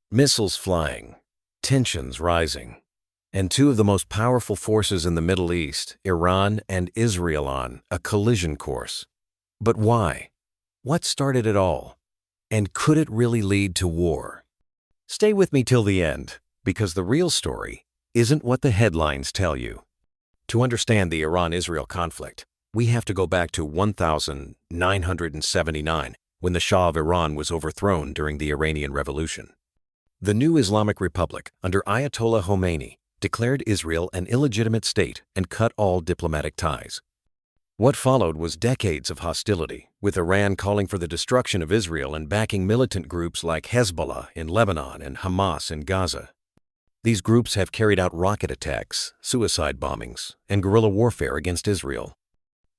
Missiles flying, tensions rising, and two of the most powerful forces in the Middle East, Iran and Israel, on a collision course. But why? What started it all? And could it really lead to war? Stay with me till the end, because the real story isn't what the headlines tell you. To understand the Iran-Israel conflict, we have to go back to 1979, when the Shah of Iran was overthrown during the Iranian Revolution. The new Islamic Republic, under Ayatollah Khomeini, declared Israel an illegitimate state and cut all diplomatic ties. What followed was decades of hostility, with Iran calling for the destruction of Israel and backing militant groups like Hezbollah in Lebanon and Hamas in Gaza. These groups have carried out rocket attacks, suicide bombings, and guerrilla warfare against Israel.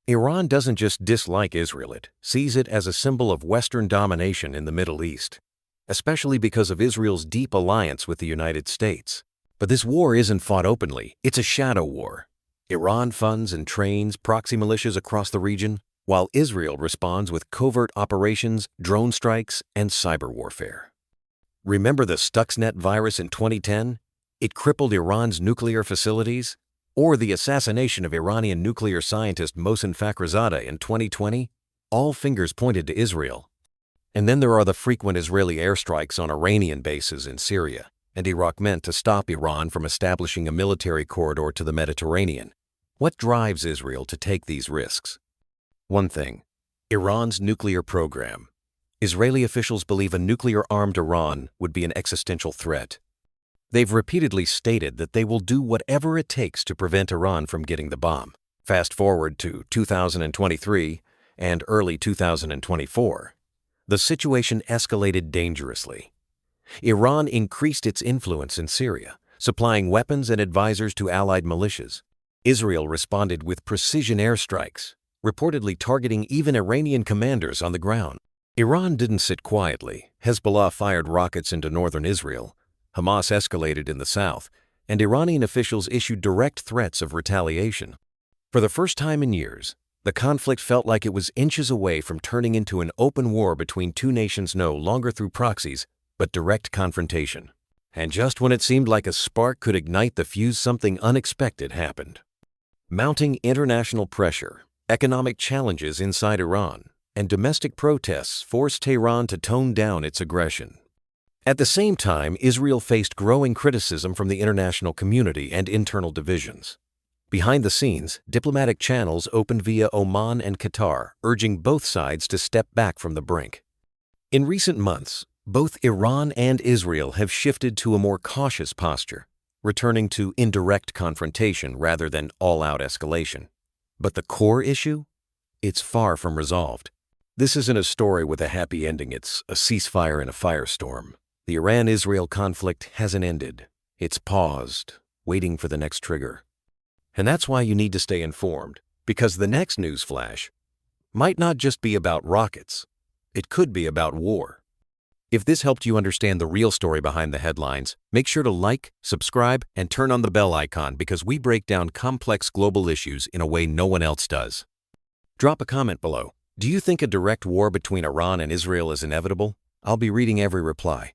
Iran doesn't just dislike Israel, it sees it as a symbol of Western domination in the Middle East, especially because of Israel's deep alliance with the United States. But this war isn't fought openly, it's a shadow war. Iran funds and trains proxy militias across the region, while Israel responds with covert operations, drone strikes, and cyber warfare. Remember the Stuxnet virus in 2010? It crippled Iran's nuclear facilities? Or the assassination of Iranian nuclear scientist Mohsen Fakhrizadeh in 2020? All fingers pointed to Israel. And then there are the frequent Israeli airstrikes on Iranian bases in Syria and Iraq, meant to stop Iran from establishing a military corridor to the Mediterranean. What drives Israel to take these risks? One thing: Iran's nuclear program. Israeli officials believe a nuclear-armed Iran would be an existential threat. They've repeatedly stated that they will do whatever it takes to prevent Iran from getting the bomb. Fast forward to 2023 and early 2024. The situation escalated dangerously. Iran increased its influence in Syria, supplying weapons and advisors to allied militias. Israel responded with precision airstrikes, reportedly targeting even Iranian commanders on the ground. Iran didn't sit quietly. Hezbollah fired rockets into northern Israel, Hamas escalated in the south, and Iranian officials issued direct threats of retaliation. For the first time in years, the conflict felt like it was inches away from turning into an open war between two nations, no longer through proxies, but direct confrontation. And just when it seemed like a spark could ignite the fuse, something unexpected happened. Mounting international pressure, economic challenges inside Iran, and domestic protests forced Tehran to tone down its aggression. At the same time, Israel faced growing criticism from the international community and internal divisions. Behind the scenes, diplomatic channels opened via Oman and Qatar, urging both sides to step back from the brink. In recent months, both Iran and Israel have shifted to a more cautious posture, returning to indirect confrontation rather than all-out escalation. But the core issue? It's far from resolved. This isn't a story with a happy ending, it's a ceasefire in a firestorm. The Iran-Israel conflict hasn't ended. It's paused, waiting for the next trigger. And that's why you need to stay informed, because the next news flash might not just be about rockets. It could be about war. If this helped you understand the real story behind the headlines, make sure to like, subscribe, and turn on the bell icon, because we break down complex global issues in a way no one else does. Drop a comment below. Do you think a direct war between Iran and Israel is inevitable? I'll be reading every reply.